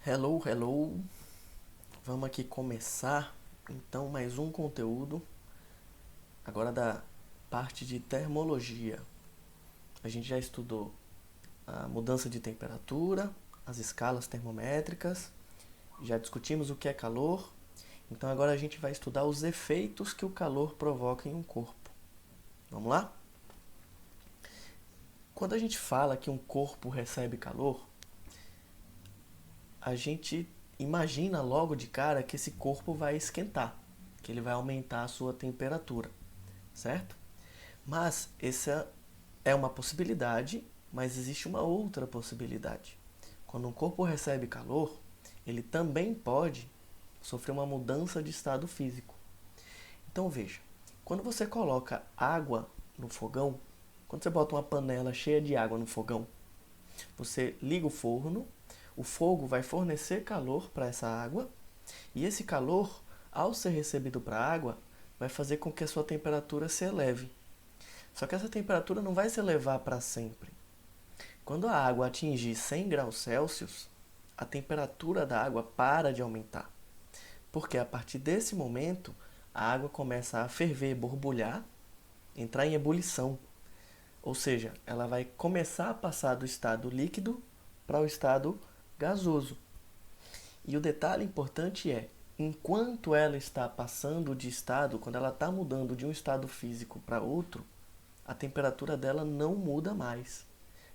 Hello, hello. Vamos aqui começar então mais um conteúdo agora da parte de termologia. A gente já estudou a mudança de temperatura, as escalas termométricas, já discutimos o que é calor. Então agora a gente vai estudar os efeitos que o calor provoca em um corpo. Vamos lá? Quando a gente fala que um corpo recebe calor, a gente imagina logo de cara que esse corpo vai esquentar, que ele vai aumentar a sua temperatura, certo? Mas essa é uma possibilidade, mas existe uma outra possibilidade. Quando um corpo recebe calor, ele também pode sofrer uma mudança de estado físico. Então veja, quando você coloca água no fogão, quando você bota uma panela cheia de água no fogão, você liga o fogo vai fornecer calor para essa água, e esse calor, ao ser recebido para a água, vai fazer com que a sua temperatura se eleve. Só que essa temperatura não vai se elevar para sempre. Quando a água atingir 100 graus Celsius, a temperatura da água para de aumentar. Porque a partir desse momento, a água começa a ferver, borbulhar, entrar em ebulição. Ou seja, ela vai começar a passar do estado líquido para o estado gasoso. E o detalhe importante é, enquanto ela está passando de estado, quando ela está mudando de um estado físico para outro, a temperatura dela não muda mais.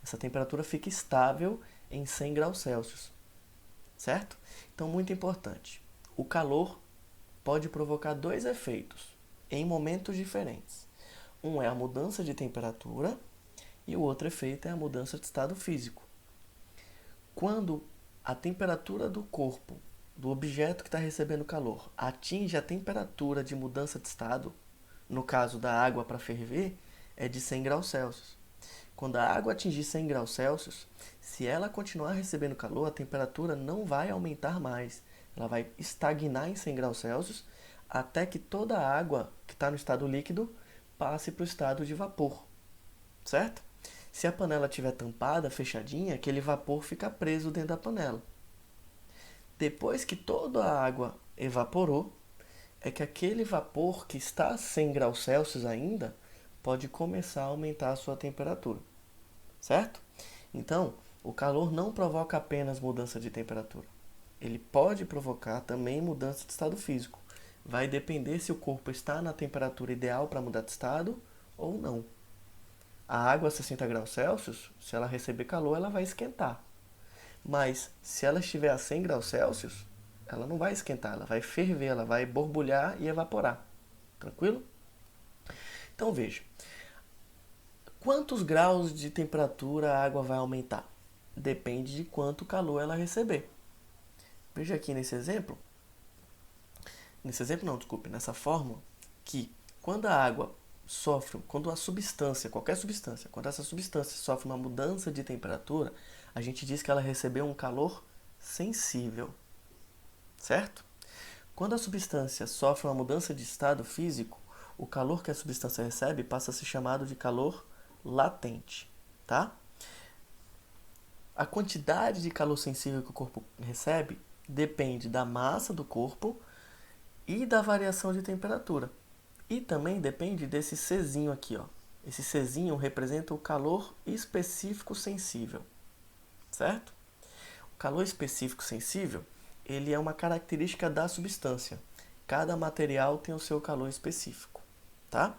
Essa temperatura fica estável em 100 graus Celsius, certo? Então, muito importante. O calor pode provocar dois efeitos em momentos diferentes. Um é a mudança de temperatura e o outro efeito é a mudança de estado físico. Quando a temperatura do corpo, do objeto que está recebendo calor, atinge a temperatura de mudança de estado, no caso da água para ferver, é de 100 graus Celsius. Quando a água atingir 100 graus Celsius, se ela continuar recebendo calor, a temperatura não vai aumentar mais. Ela vai estagnar em 100 graus Celsius até que toda a água que está no estado líquido passe para o estado de vapor, certo? Se a panela estiver tampada, fechadinha, aquele vapor fica preso dentro da panela. Depois que toda a água evaporou, é que aquele vapor que está a 100 graus Celsius ainda pode começar a aumentar a sua temperatura, certo? Então, o calor não provoca apenas mudança de temperatura. Ele pode provocar também mudança de estado físico. Vai depender se o corpo está na temperatura ideal para mudar de estado ou não. A água a 60 graus Celsius, se ela receber calor, ela vai esquentar. Mas se ela estiver a 100 graus Celsius, ela não vai esquentar, ela vai ferver, ela vai borbulhar e evaporar. Tranquilo? Então veja, quantos graus de temperatura a água vai aumentar? Depende de quanto calor ela receber. Veja aqui nesse exemplo não, desculpe, nessa fórmula, que quando a água sofre, quando a substância, qualquer substância, quando essa substância sofre uma mudança de temperatura, a gente diz que ela recebeu um calor sensível, certo? Quando a substância sofre uma mudança de estado físico, o calor que a substância recebe passa a ser chamado de calor latente, tá? A quantidade de calor sensível que o corpo recebe depende da massa do corpo e da variação de temperatura. E também depende desse Czinho aqui, ó. Esse Czinho representa o calor específico sensível, certo? O calor específico sensível, ele é uma característica da substância. Cada material tem o seu calor específico, tá?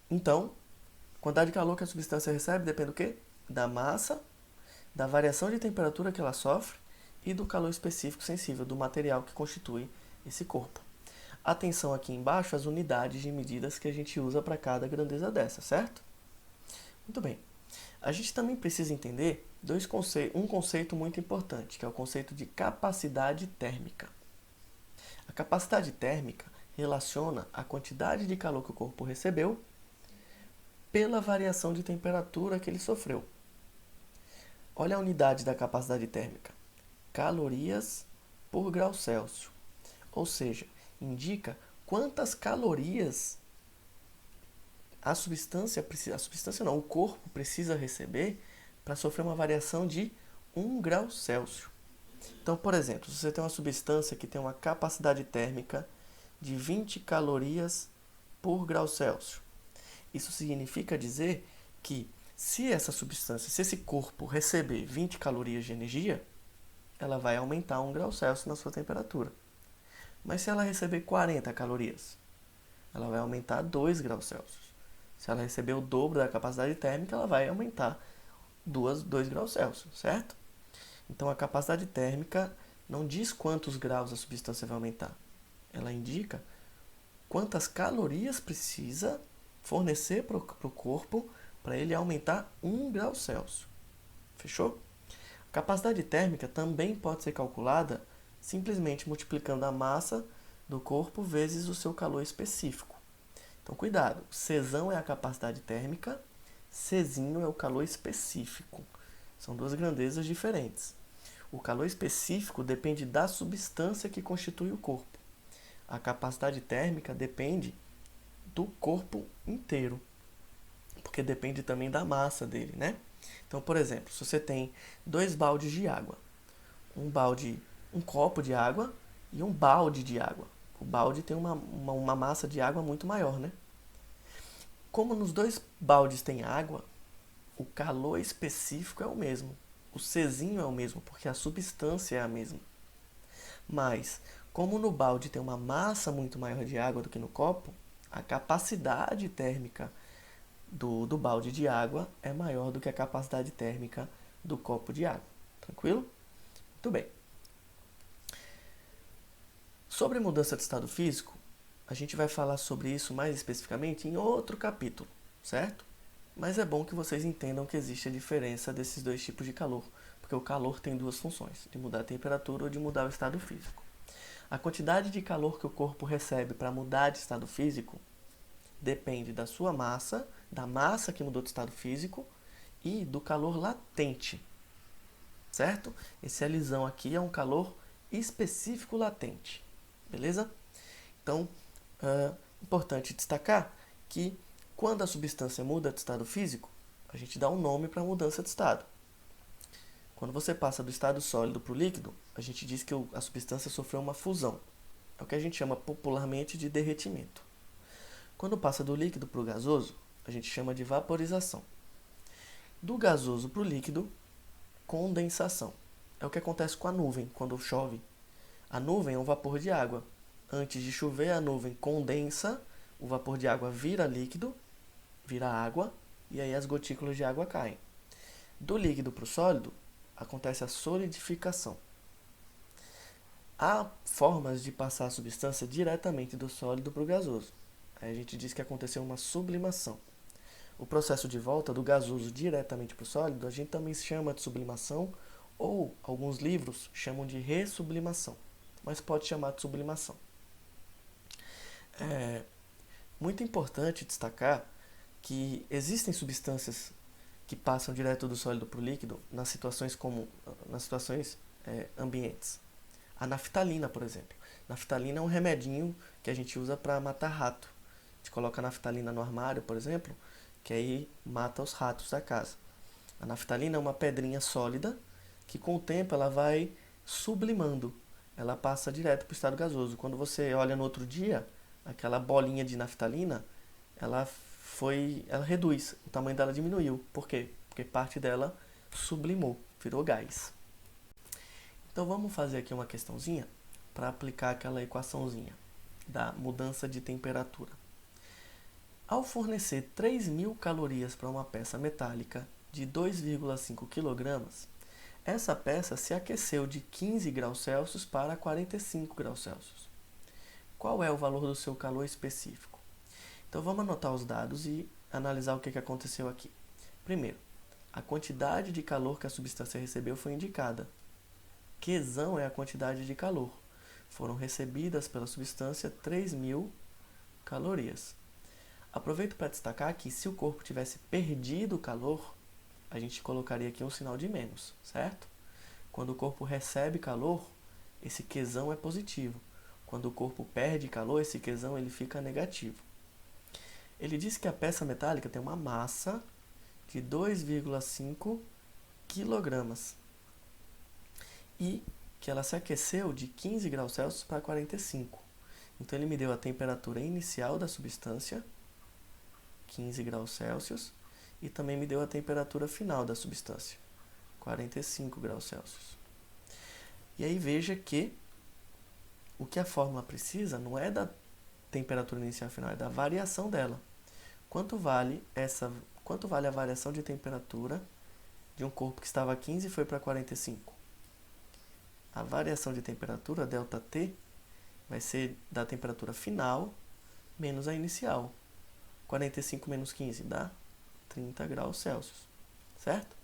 Então, a quantidade de calor que a substância recebe depende do quê? Da massa, da variação de temperatura que ela sofre e do calor específico sensível do material que constitui esse corpo. Atenção aqui embaixo às unidades de medidas que a gente usa para cada grandeza dessa, certo? Muito bem. A gente também precisa entender um conceito muito importante, que é o conceito de capacidade térmica. A capacidade térmica relaciona a quantidade de calor que o corpo recebeu pela variação de temperatura que ele sofreu. Olha a unidade da capacidade térmica: calorias por grau Celsius. Ou seja, indica quantas calorias o corpo precisa receber para sofrer uma variação de 1 grau Celsius. Então, por exemplo, se você tem uma substância que tem uma capacidade térmica de 20 calorias por grau Celsius, isso significa dizer que se essa substância, se esse corpo receber 20 calorias de energia, ela vai aumentar 1 grau Celsius na sua temperatura. Mas se ela receber 40 calorias, ela vai aumentar 2 graus Celsius. Se ela receber o dobro da capacidade térmica, ela vai aumentar 2 graus Celsius, certo? Então, a capacidade térmica não diz quantos graus a substância vai aumentar. Ela indica quantas calorias precisa fornecer para o corpo para ele aumentar 1 grau Celsius. Fechou? A capacidade térmica também pode ser calculada simplesmente multiplicando a massa do corpo vezes o seu calor específico. Então, cuidado. Czão é a capacidade térmica, Czinho é o calor específico. São duas grandezas diferentes. O calor específico depende da substância que constitui o corpo. A capacidade térmica depende do corpo inteiro, porque depende também da massa dele, né? Então, por exemplo, se você tem 2 baldes de água, um copo de água e um balde de água. O balde tem uma massa de água muito maior, né? Como nos 2 baldes tem água, o calor específico é o mesmo. O Czinho é o mesmo, porque a substância é a mesma. Mas, como no balde tem uma massa muito maior de água do que no copo, a capacidade térmica do balde de água é maior do que a capacidade térmica do copo de água. Tranquilo? Muito bem. Sobre mudança de estado físico, a gente vai falar sobre isso mais especificamente em outro capítulo, certo? Mas é bom que vocês entendam que existe a diferença desses 2 tipos de calor, porque o calor tem 2 funções, de mudar a temperatura ou de mudar o estado físico. A quantidade de calor que o corpo recebe para mudar de estado físico depende da sua massa, da massa que mudou de estado físico e do calor latente, certo? Esse Lzão aqui é um calor específico latente, beleza? Então, importante destacar que quando a substância muda de estado físico, a gente dá um nome para a mudança de estado. Quando você passa do estado sólido para o líquido, a gente diz que a substância sofreu uma fusão. É o que a gente chama popularmente de derretimento. Quando passa do líquido para o gasoso, a gente chama de vaporização. Do gasoso para o líquido, condensação. É o que acontece com a nuvem quando chove. A nuvem é um vapor de água. Antes de chover, a nuvem condensa, o vapor de água vira líquido, vira água, e aí as gotículas de água caem. Do líquido para o sólido, acontece a solidificação. Há formas de passar a substância diretamente do sólido para o gasoso. Aí a gente diz que aconteceu uma sublimação. O processo de volta do gasoso diretamente para o sólido, a gente também chama de sublimação, ou alguns livros chamam de ressublimação, mas pode chamar de sublimação. É muito importante destacar que existem substâncias que passam direto do sólido para o líquido nas situações ambientes. A naftalina, por exemplo. Naftalina é um remedinho que a gente usa para matar rato. A gente coloca a naftalina no armário, por exemplo, que aí mata os ratos da casa. A naftalina é uma pedrinha sólida que com o tempo ela vai sublimando. Ela passa direto para o estado gasoso. Quando você olha no outro dia, aquela bolinha de naftalina, ela reduz, o tamanho dela diminuiu. Por quê? Porque parte dela sublimou, virou gás. Então vamos fazer aqui uma questãozinha para aplicar aquela equaçãozinha da mudança de temperatura. Ao fornecer 3.000 calorias para uma peça metálica de 2,5 kg, essa peça se aqueceu de 15 graus Celsius para 45 graus Celsius. Qual é o valor do seu calor específico? Então vamos anotar os dados e analisar o que aconteceu aqui. Primeiro, a quantidade de calor que a substância recebeu foi indicada. Qzão é a quantidade de calor. Foram recebidas pela substância 3.000 calorias. Aproveito para destacar que se o corpo tivesse perdido o calor, a gente colocaria aqui um sinal de menos, certo? Quando o corpo recebe calor, esse Qzão é positivo. Quando o corpo perde calor, esse Qzão ele fica negativo. Ele diz que a peça metálica tem uma massa de 2,5 quilogramas. E que ela se aqueceu de 15 graus Celsius para 45. Então, ele me deu a temperatura inicial da substância, 15 graus Celsius, e também me deu a temperatura final da substância, 45 graus Celsius. E aí veja que o que a fórmula precisa não é da temperatura inicial e final, é da variação dela. Quanto vale a variação de temperatura de um corpo que estava a 15 e foi para 45? A variação de temperatura, ΔT, vai ser da temperatura final menos a inicial. 45 menos 15 dá 30 graus Celsius, certo?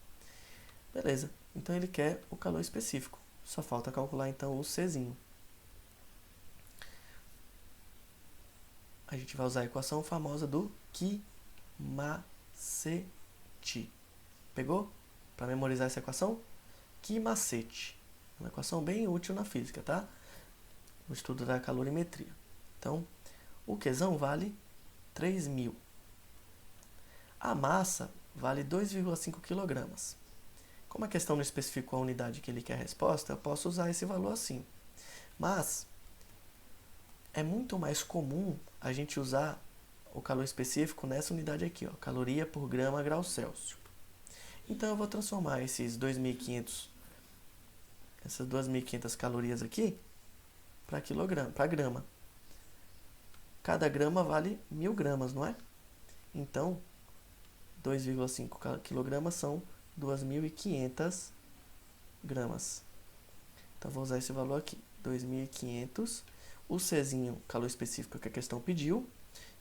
Beleza, então ele quer o calor específico. Só falta calcular então o Czinho. A gente vai usar a equação famosa do Ki-macete. Pegou? Para memorizar essa equação? Ki-macete. Uma equação bem útil na física, tá? No estudo da calorimetria. Então, o Qzão vale 3.000. A massa vale 2,5 kg. Como a questão não especificou a unidade que ele quer a resposta, eu posso usar esse valor assim. Mas é muito mais comum a gente usar o calor específico nessa unidade aqui, ó, caloria por grama grau Celsius. Então eu vou transformar essas 2.500 calorias aqui para grama. Cada grama vale 1.000 gramas, não é? Então, 2,5 kg são 2.500 gramas. Então, vou usar esse valor aqui, 2.500. O Czinho, calor específico que a questão pediu,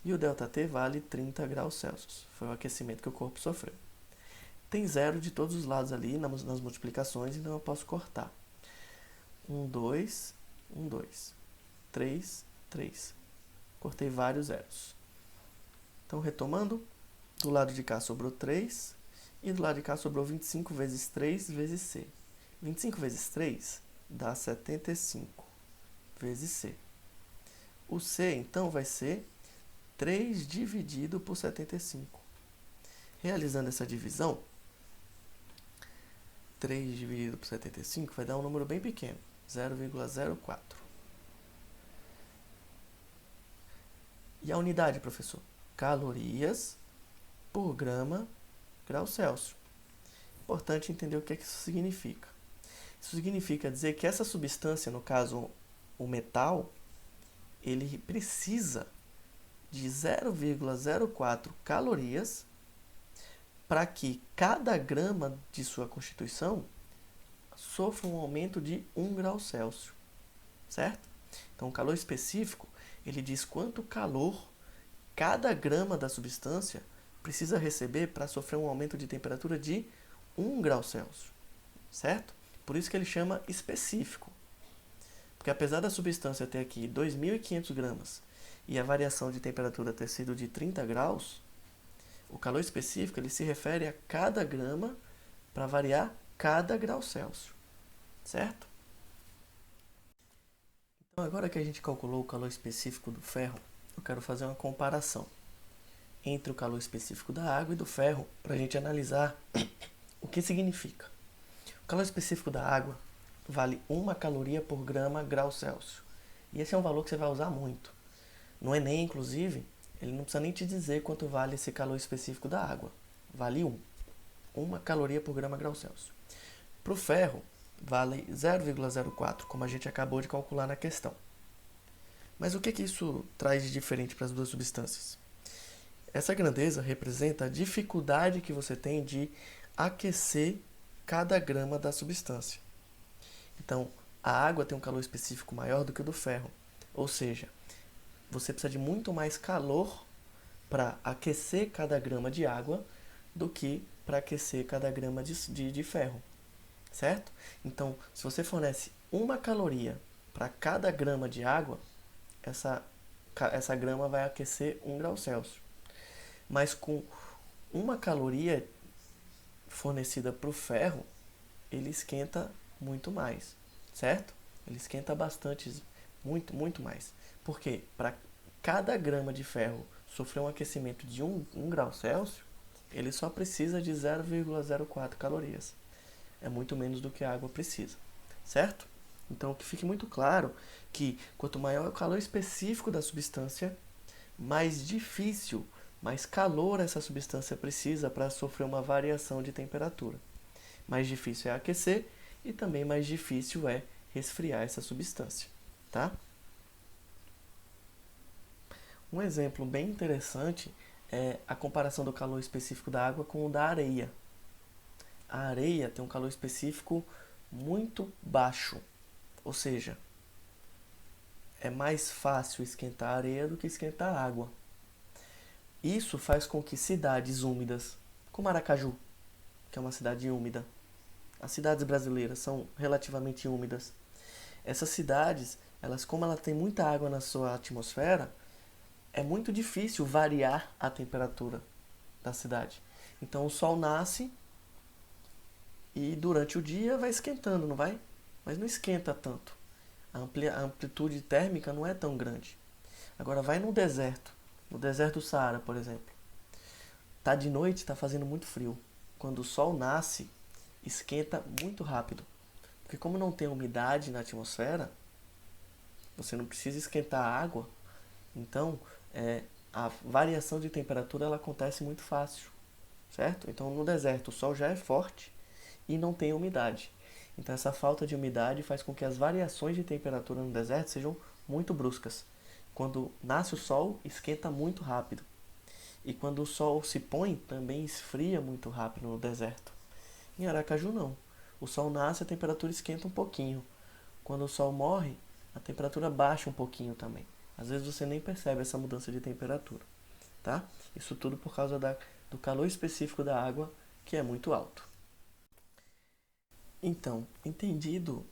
e o ΔT vale 30 graus Celsius. Foi o aquecimento que o corpo sofreu. Tem zero de todos os lados ali nas multiplicações, então eu posso cortar. 1, 2, 1, 2, 3, 3. Cortei vários zeros. Então, retomando, do lado de cá sobrou 3, e do lado de cá sobrou 25 vezes 3 vezes C. 25 vezes 3 dá 75 vezes C. O C, então, vai ser 3 dividido por 75. Realizando essa divisão, 3 dividido por 75 vai dar um número bem pequeno, 0,04. E a unidade, professor? Calorias por grama grau Celsius. Importante entender o que isso significa. Isso significa dizer que essa substância, no caso o metal, ele precisa de 0,04 calorias para que cada grama de sua constituição sofra um aumento de 1 grau Celsius, certo? Então, o calor específico, ele diz quanto calor cada grama da substância precisa receber para sofrer um aumento de temperatura de 1 grau Celsius, certo? Por isso que ele chama específico. Porque apesar da substância ter aqui 2.500 gramas e a variação de temperatura ter sido de 30 graus, o calor específico ele se refere a cada grama para variar cada grau Celsius, certo? Então, agora que a gente calculou o calor específico do ferro, eu quero fazer uma comparação entre o calor específico da água e do ferro para a gente analisar o que significa. O calor específico da água vale 1 caloria por grama grau Celsius. E esse é um valor que você vai usar muito. No Enem, inclusive, ele não precisa nem te dizer quanto vale esse calor específico da água. Vale 1. 1 caloria por grama grau Celsius. Para o ferro, vale 0,04, como a gente acabou de calcular na questão. Mas o que isso traz de diferente para as duas substâncias? Essa grandeza representa a dificuldade que você tem de aquecer cada grama da substância. Então, a água tem um calor específico maior do que o do ferro. Ou seja, você precisa de muito mais calor para aquecer cada grama de água do que para aquecer cada grama de ferro. Certo? Então, se você fornece 1 caloria para cada grama de água, essa grama vai aquecer 1 grau Celsius. Mas com 1 caloria fornecida para o ferro, ele esquenta muito mais, certo? Ele esquenta bastante, muito mais. Por quê? Para cada grama de ferro sofrer um aquecimento de 1 grau Celsius, ele só precisa de 0,04 calorias. é muito menos do que a água precisa, certo? Então, que fique muito claro que quanto maior é o calor específico da substância, mais difícil, mais calor essa substância precisa para sofrer uma variação de temperatura. Mais difícil é aquecer e também mais difícil é resfriar essa substância, tá? Um exemplo bem interessante é a comparação do calor específico da água com o da areia. A areia tem um calor específico muito baixo, ou seja, é mais fácil esquentar a areia do que esquentar a água. Isso faz com que cidades úmidas, como Aracaju, que é uma cidade úmida, as cidades brasileiras são relativamente úmidas. Essas cidades, como ela tem muita água na sua atmosfera, é muito difícil variar a temperatura da cidade. Então o sol nasce e durante o dia vai esquentando, não vai? Mas não esquenta tanto. A amplitude térmica não é tão grande. Agora vai no deserto do Saara, por exemplo. Tá de noite, tá fazendo muito frio. Quando o sol nasce, esquenta muito rápido. Porque como não tem umidade na atmosfera, você não precisa esquentar a água. Então, a variação de temperatura ela acontece muito fácil, certo? Então, no deserto, o sol já é forte e não tem umidade. Então, essa falta de umidade faz com que as variações de temperatura no deserto sejam muito bruscas. Quando nasce o sol, esquenta muito rápido. E quando o sol se põe, também esfria muito rápido no deserto. Em Aracaju, não. O sol nasce, a temperatura esquenta um pouquinho. Quando o sol morre, a temperatura baixa um pouquinho também. Às vezes você nem percebe essa mudança de temperatura, tá? Isso tudo por causa do calor específico da água, que é muito alto. Então, entendido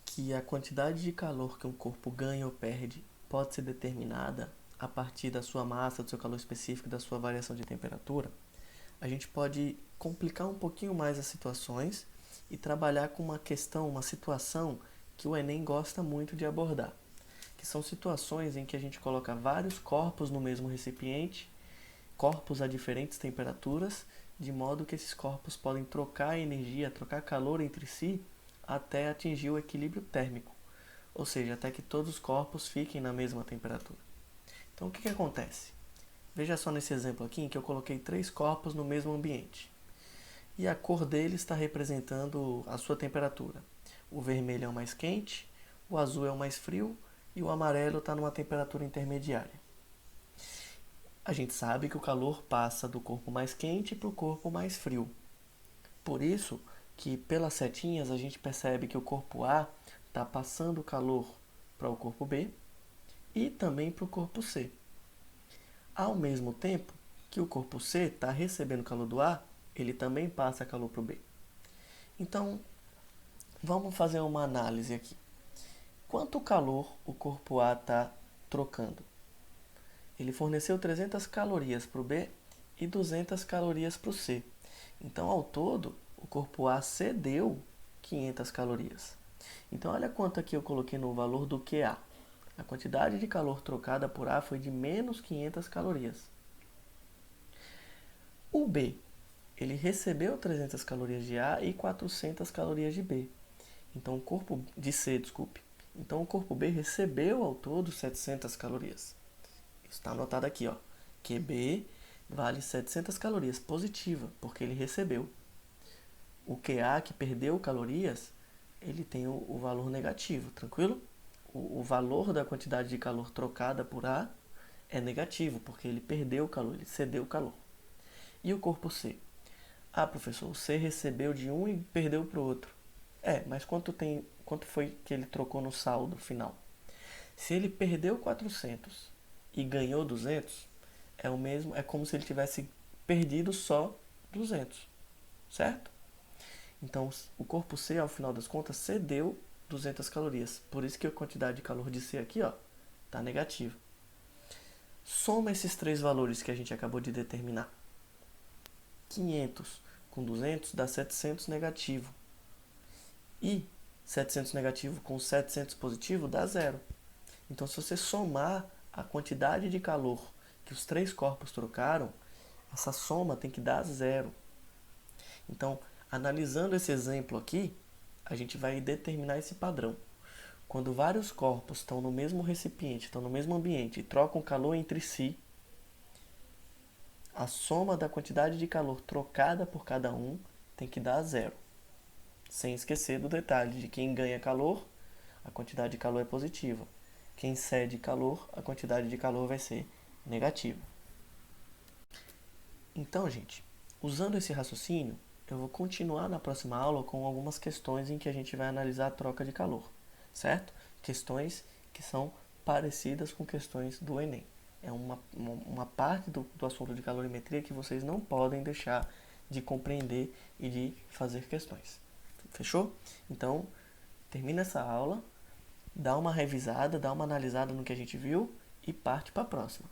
que a quantidade de calor que um corpo ganha ou perde pode ser determinada a partir da sua massa, do seu calor específico, da sua variação de temperatura, a gente pode complicar um pouquinho mais as situações e trabalhar com uma questão, uma situação que o Enem gosta muito de abordar, que são situações em que a gente coloca vários corpos no mesmo recipiente, corpos a diferentes temperaturas, de modo que esses corpos podem trocar energia, trocar calor entre si até atingir o equilíbrio térmico, ou seja, até que todos os corpos fiquem na mesma temperatura. Então, o que acontece? Veja só nesse exemplo aqui em que eu coloquei 3 corpos no mesmo ambiente. E a cor deles está representando a sua temperatura. O vermelho é o mais quente, o azul é o mais frio e o amarelo está numa temperatura intermediária. A gente sabe que o calor passa do corpo mais quente para o corpo mais frio. Por isso que pelas setinhas a gente percebe que o corpo A está passando o calor para o corpo B e também para o corpo C. Ao mesmo tempo que o corpo C está recebendo calor do A, ele também passa calor para o B. Então, vamos fazer uma análise aqui. Quanto calor o corpo A está trocando? Ele forneceu 300 calorias para o B e 200 calorias para o C. Então, ao todo, o corpo A cedeu 500 calorias. Então, olha quanto aqui eu coloquei no valor do QA. A quantidade de calor trocada por A foi de menos 500 calorias. O B, ele recebeu 300 calorias de A e 400 calorias de B. Então, o corpo de C, desculpe. Então, o corpo B recebeu ao todo 700 calorias. Isso está anotado aqui, ó. QB vale 700 calorias, positiva, porque ele recebeu. O QA, que perdeu calorias, ele tem o valor negativo, tranquilo? O valor da quantidade de calor trocada por A é negativo, porque ele perdeu calor, ele cedeu calor. E o corpo C? Ah, professor, o C recebeu de um e perdeu para o outro. Mas quanto foi que ele trocou no saldo final? Se ele perdeu 400 e ganhou 200, é como se ele tivesse perdido só 200, certo? Então, o corpo C, ao final das contas, cedeu 200 calorias. Por isso que a quantidade de calor de C aqui, ó, tá negativa. Soma esses 3 valores que a gente acabou de determinar. 500 com 200 dá 700 negativo. E 700 negativo com 700 positivo dá 0. Então, se você somar a quantidade de calor que os 3 corpos trocaram, essa soma tem que dar 0. Então, Analisando esse exemplo aqui, a gente vai determinar esse padrão. Quando vários corpos estão no mesmo recipiente, estão no mesmo ambiente e trocam calor entre si, a soma da quantidade de calor trocada por cada um tem que dar zero. Sem esquecer do detalhe de quem ganha calor, a quantidade de calor é positiva. Quem cede calor, a quantidade de calor vai ser negativa. Então, gente, usando esse raciocínio, eu vou continuar na próxima aula com algumas questões em que a gente vai analisar a troca de calor, certo? Questões que são parecidas com questões do Enem. É uma parte do assunto de calorimetria que vocês não podem deixar de compreender e de fazer questões. Fechou? Então, termina essa aula, dá uma revisada, dá uma analisada no que a gente viu e parte para a próxima.